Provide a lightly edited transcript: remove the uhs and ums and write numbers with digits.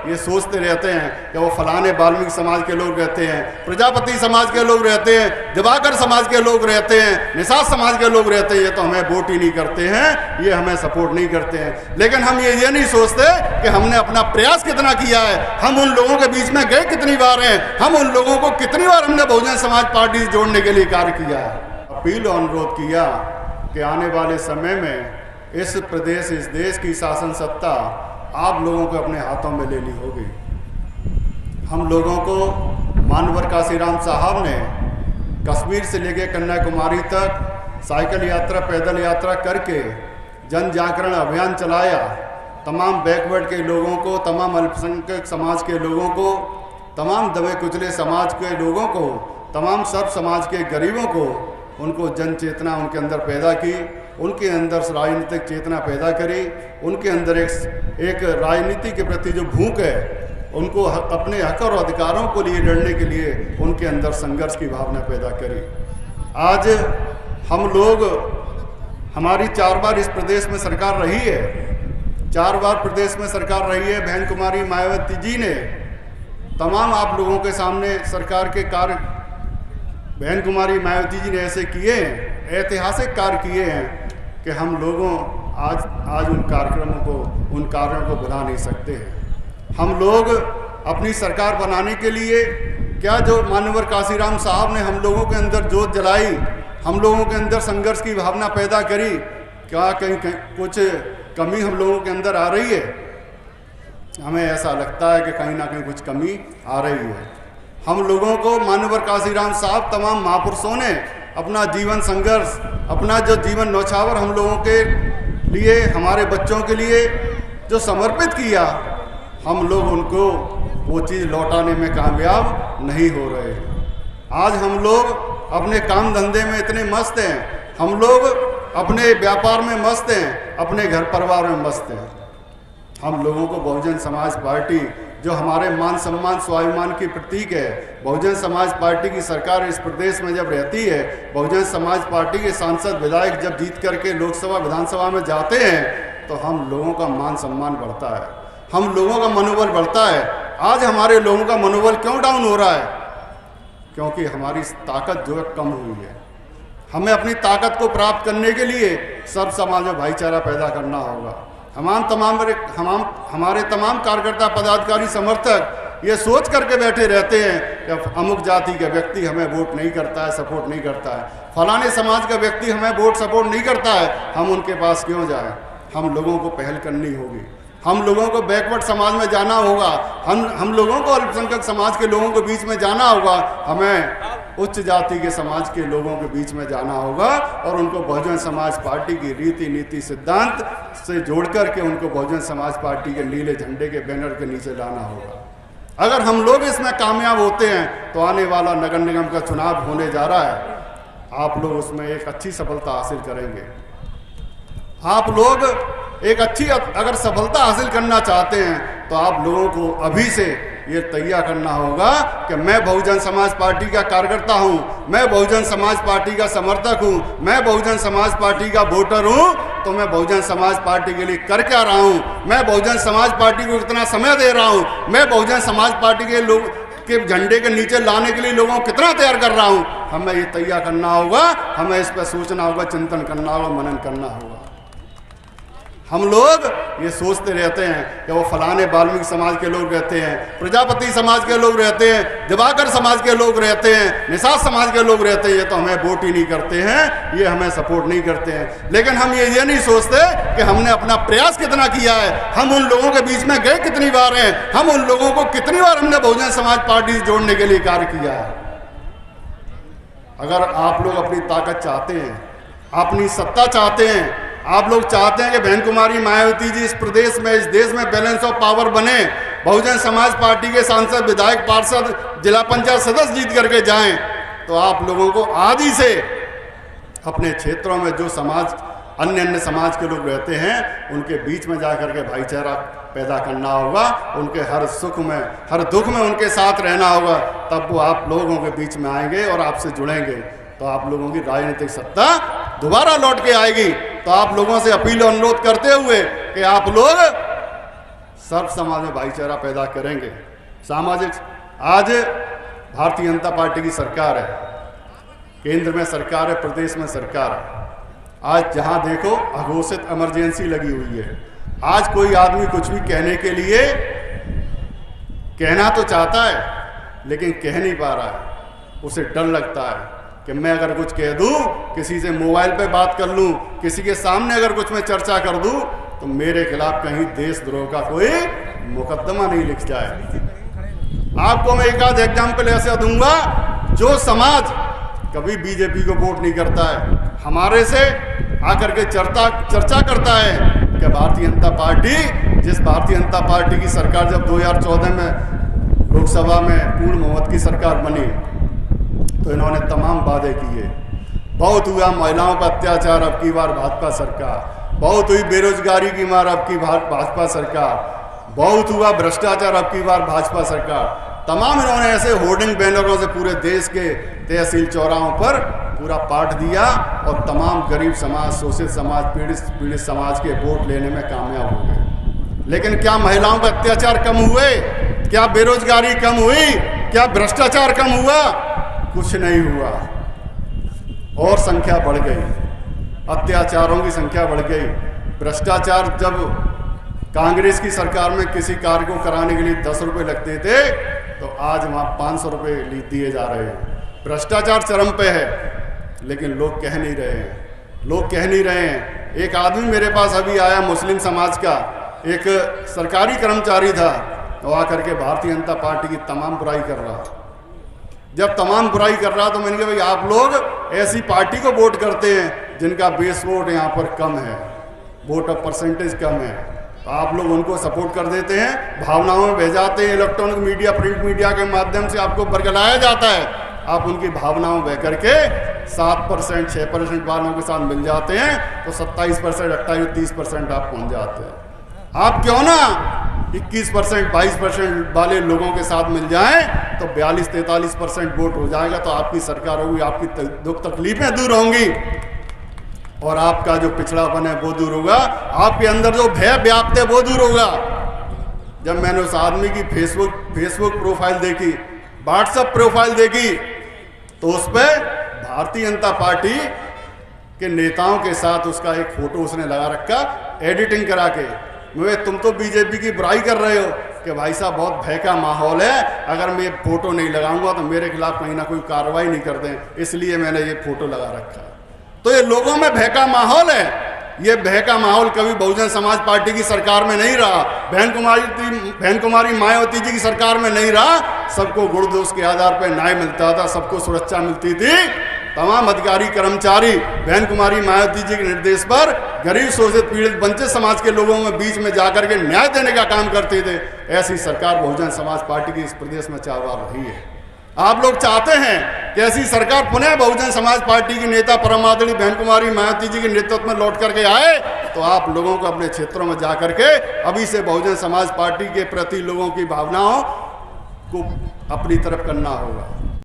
ये सोचते रहते हैं कि वो फलाने वाल्मीकि समाज के लोग रहते हैं, प्रजापति समाज के लोग रहते हैं, दिवाकर समाज के लोग रहते हैं, निषाद समाज के लोग रहते हैं, ये तो हमें वोट ही नहीं करते हैं, ये हमें सपोर्ट नहीं करते हैं। लेकिन हम ये नहीं सोचते कि हमने अपना प्रयास कितना किया है, हम उन लोगों के बीच में गए कितनी बार हैं, हम उन लोगों को कितनी बार हमने बहुजन समाज पार्टी से जोड़ने के लिए कार्य किया है। अपील और अनुरोध किया कि आने वाले समय में इस प्रदेश, इस देश की शासन सत्ता आप लोगों को अपने हाथों में लेनी होगी। हम लोगों को मानवर काशीराम साहब ने कश्मीर से लेकर कन्याकुमारी तक साइकिल यात्रा, पैदल यात्रा करके जन जागरण अभियान चलाया। तमाम बैकवर्ड के लोगों को, तमाम अल्पसंख्यक समाज के लोगों को, तमाम दबे कुचले समाज के लोगों को, तमाम सब समाज के गरीबों को, उनको जन चेतना उनके अंदर पैदा की, उनके अंदर राजनीतिक चेतना पैदा करी, उनके अंदर एक राजनीति के प्रति जो भूख है, उनको अपने हक और अधिकारों को लिए लड़ने के लिए उनके अंदर संघर्ष की भावना पैदा करी। आज हम लोग, हमारी 4 बार इस प्रदेश में सरकार रही है, 4 बार प्रदेश में सरकार रही है। बहन कुमारी मायावती जी ने तमाम आप लोगों के सामने सरकार के कार्य, बहन कुमारी मायावती जी ने ऐसे किए हैं, ऐतिहासिक कार्य किए हैं कि हम लोगों आज उन कार्यक्रमों को, उन कार्यों को भुला नहीं सकते हैं। हम लोग अपनी सरकार बनाने के लिए क्या जो मानवर काशीराम साहब ने हम लोगों के अंदर जोत जलाई, हम लोगों के अंदर संघर्ष की भावना पैदा करी, क्या कहीं कुछ कमी हम लोगों के अंदर आ रही है? हमें ऐसा लगता है कि कहीं ना कहीं कुछ कमी आ रही है। हम लोगों को मानवर काशीराम साहब, तमाम महापुरुषों ने अपना जीवन संघर्ष, अपना जो जीवन नौछावर हम लोगों के लिए, हमारे बच्चों के लिए जो समर्पित किया, हम लोग उनको वो चीज़ लौटाने में कामयाब नहीं हो रहे। आज हम लोग अपने काम धंधे में इतने मस्त हैं, हम लोग अपने व्यापार में मस्त हैं, अपने घर परिवार में मस्त हैं। हम लोगों को बहुजन समाज पार्टी, जो हमारे मान सम्मान स्वाभिमान की प्रतीक है, बहुजन समाज पार्टी की सरकार इस प्रदेश में जब रहती है, बहुजन समाज पार्टी के सांसद विधायक जब जीत करके लोकसभा विधानसभा में जाते हैं, तो हम लोगों का मान सम्मान बढ़ता है, हम लोगों का मनोबल बढ़ता है। आज हमारे लोगों का मनोबल क्यों डाउन हो रहा है? क्योंकि हमारी ताकत जो है कम हुई है। हमें अपनी ताकत को प्राप्त करने के लिए सब समाज में भाईचारा पैदा करना होगा। हमारे तमाम कार्यकर्ता, पदाधिकारी, समर्थक ये सोच करके बैठे रहते हैं कि अमुक जाति का व्यक्ति हमें वोट नहीं करता है, सपोर्ट नहीं करता है, फलाने समाज का व्यक्ति हमें वोट सपोर्ट नहीं करता है, हम उनके पास क्यों जाएं? हम लोगों को पहल करनी होगी, हम लोगों को बैकवर्ड समाज में जाना होगा, हम लोगों को अल्पसंख्यक समाज के लोगों के बीच में जाना होगा, हमें उच्च जाति के समाज के लोगों के बीच में जाना होगा और उनको बहुजन समाज पार्टी की रीति नीति सिद्धांत से जोड़ करके उनको बहुजन समाज पार्टी के नीले झंडे के बैनर के नीचे लाना होगा। अगर हम लोग इसमें कामयाब होते हैं तो आने वाला नगर निगम का चुनाव होने जा रहा है, आप लोग उसमें एक अच्छी सफलता हासिल करेंगे। आप लोग एक अच्छी अगर सफलता हासिल करना चाहते हैं तो आप लोगों को अभी से ये तैयार करना होगा कि मैं बहुजन समाज पार्टी का कार्यकर्ता हूं, मैं बहुजन समाज पार्टी का समर्थक हूं, मैं बहुजन समाज पार्टी का वोटर हूं, तो मैं बहुजन समाज पार्टी के लिए कर क्या रहा हूं, मैं बहुजन समाज पार्टी को कितना समय दे रहा हूं, मैं बहुजन समाज पार्टी के लोग के झंडे के नीचे लाने के लिए लोगों को कितना तैयार कर रहा हूं। हमें ये तैयार करना होगा, हमें इस पर सोचना होगा, चिंतन करना होगा, मनन करना होगा। हम लोग ये सोचते रहते हैं कि वो फलाने वाल्मीकि समाज के लोग रहते हैं, प्रजापति समाज के लोग रहते हैं, दिवाकर समाज के लोग रहते हैं, निषाद समाज के लोग रहते हैं, ये तो हमें वोट ही नहीं करते हैं, ये हमें सपोर्ट नहीं करते हैं। लेकिन हम ये नहीं सोचते कि हमने अपना प्रयास कितना किया है, हम उन लोगों के बीच में गए कितनी बार हैं, हम उन लोगों को कितनी बार हमने बहुजन समाज पार्टी से जोड़ने के लिए कार्य किया है। अगर आप लोग अपनी ताकत चाहते हैं, अपनी सत्ता चाहते हैं, आप लोग चाहते हैं कि बहन कुमारी मायावती जी इस प्रदेश में, इस देश में बैलेंस ऑफ पावर बने, बहुजन समाज पार्टी के सांसद, विधायक, पार्षद, जिला पंचायत सदस्य जीत करके जाएं, तो आप लोगों को आज ही से अपने क्षेत्रों में जो समाज, अन्य समाज के लोग रहते हैं, उनके बीच में जा करके भाईचारा पैदा करना होगा, उनके हर सुख में, हर दुख में उनके साथ रहना होगा। तब वो आप लोगों के बीच में आएंगे और आपसे जुड़ेंगे, तो आप लोगों की राजनीतिक सत्ता दोबारा लौट के आएगी। तो आप लोगों से अपील और अनुरोध करते हुए कि आप लोग सर्व समाज में भाईचारा पैदा करेंगे। सामाजिक आज भारतीय जनता पार्टी की सरकार है, केंद्र में सरकार है, प्रदेश में सरकार है। आज जहां देखो अघोषित इमरजेंसी लगी हुई है। आज कोई आदमी कुछ भी कहने के लिए कहना तो चाहता है लेकिन कह नहीं पा रहा है। उसे डर लगता है कि मैं अगर कुछ कह दूं, किसी से मोबाइल पे बात कर लूं, किसी के सामने अगर कुछ मैं चर्चा कर दूं तो मेरे खिलाफ कहीं देशद्रोह का कोई मुकदमा नहीं लिख जाए। आपको मैं एक आध एग्जाम्पल ऐसा दूंगा, जो समाज कभी बीजेपी को वोट नहीं करता है, हमारे से आकर के चर्चा करता है कि भारतीय जनता पार्टी, जिस भारतीय जनता पार्टी की सरकार जब 2014 में लोकसभा में पूर्ण बहुमत की सरकार बनी तो इन्होंने तमाम वादे किए। बहुत हुआ महिलाओं पर अत्याचार, अब की बार भाजपा सरकार। बहुत हुई बेरोजगारी की मार, अब की बार भाजपा सरकार। बहुत हुआ भ्रष्टाचार, अब की बार भाजपा सरकार। तमाम इन्होंने ऐसे होर्डिंग बैनरों से पूरे देश के तहसील चौराहों पर पूरा पाठ दिया और तमाम गरीब समाज, शोषित समाज, पीड़ित समाज के वोट लेने में कामयाब हो गए। लेकिन क्या महिलाओं पर अत्याचार कम हुए? क्या बेरोजगारी कम हुई? क्या भ्रष्टाचार कम हुआ? कुछ नहीं हुआ, और संख्या बढ़ गई, अत्याचारों की संख्या बढ़ गई। भ्रष्टाचार, जब कांग्रेस की सरकार में किसी कार्य को कराने के लिए 10 रुपये लगते थे तो आज वहाँ 500 रुपये दिए जा रहे हैं। भ्रष्टाचार चरम पे है, लेकिन लोग कह नहीं रहे हैं, लोग कह नहीं रहे हैं। एक आदमी मेरे पास अभी आया, मुस्लिम समाज का एक सरकारी कर्मचारी था, वो आकर के भारतीय जनता पार्टी की तमाम बुराई कर रहा। जब तमाम बुराई कर रहा तो मैंने कहा भाई आप लोग ऐसी पार्टी को वोट करते हैं जिनका बेस वोट यहाँ पर कम है, वोट ऑफ परसेंटेज कम है, तो आप लोग उनको सपोर्ट कर देते हैं, भावनाओं में बह जाते हैं। इलेक्ट्रॉनिक मीडिया, प्रिंट मीडिया के माध्यम से आपको बरगलाया जाता है, आप उनकी भावनाओं में बह करके 7%, 6% वालों के साथ मिल जाते हैं तो 27%, 28%, 30% आप पहुँच जाते हैं। आप क्यों ना 21%, 22% वाले लोगों के साथ मिल जाएं तो 42-43% वोट हो जाएगा, तो आपकी सरकार होगी, आपकी दुख तकलीफें दूर होंगी और आपका जो पिछड़ापन है वो दूर होगा, आपके अंदर जो भय व्याप्त है वो दूर होगा। जब मैंने उस आदमी की फेसबुक प्रोफाइल देखी, व्हाट्सएप प्रोफाइल देखी, तो उस पर भारतीय जनता पार्टी के नेताओं के साथ उसका एक फोटो उसने लगा रखा, एडिटिंग करा के। तुम तो बीजेपी की बुराई कर रहे हो कि भाई साहब बहुत भय का माहौल है, अगर मैं फोटो नहीं लगाऊंगा तो मेरे खिलाफ कहीं ना कोई कार्रवाई नहीं कर दें, इसलिए मैंने ये फोटो लगा रखा। तो ये लोगों में भय का माहौल है। ये भय का माहौल कभी बहुजन समाज पार्टी की सरकार में नहीं रहा, बहन कुमारी मायावती जी की सरकार में नहीं रहा। सबको गुण दोष के आधार पर न्याय मिलता था, सबको सुरक्षा मिलती थी। तमाम अधिकारी कर्मचारी बहन कुमारी मायावती जी के निर्देश पर गरीब, शोषित, पीड़ित, वंचित समाज के लोगों में बीच में जाकर के न्याय देने का काम करते थे। ऐसी सरकार बहुजन समाज पार्टी की इस प्रदेश में चाहवार रही है। आप लोग चाहते हैं कि ऐसी सरकार पुनः बहुजन समाज पार्टी की नेता परम आदरणीय बहन कुमारी मायावती जी के नेतृत्व में लौट करके आए, तो आप लोगों को अपने क्षेत्रों में जाकर के अभी से बहुजन समाज पार्टी के प्रति लोगों की भावनाओं को अपनी तरफ करना होगा।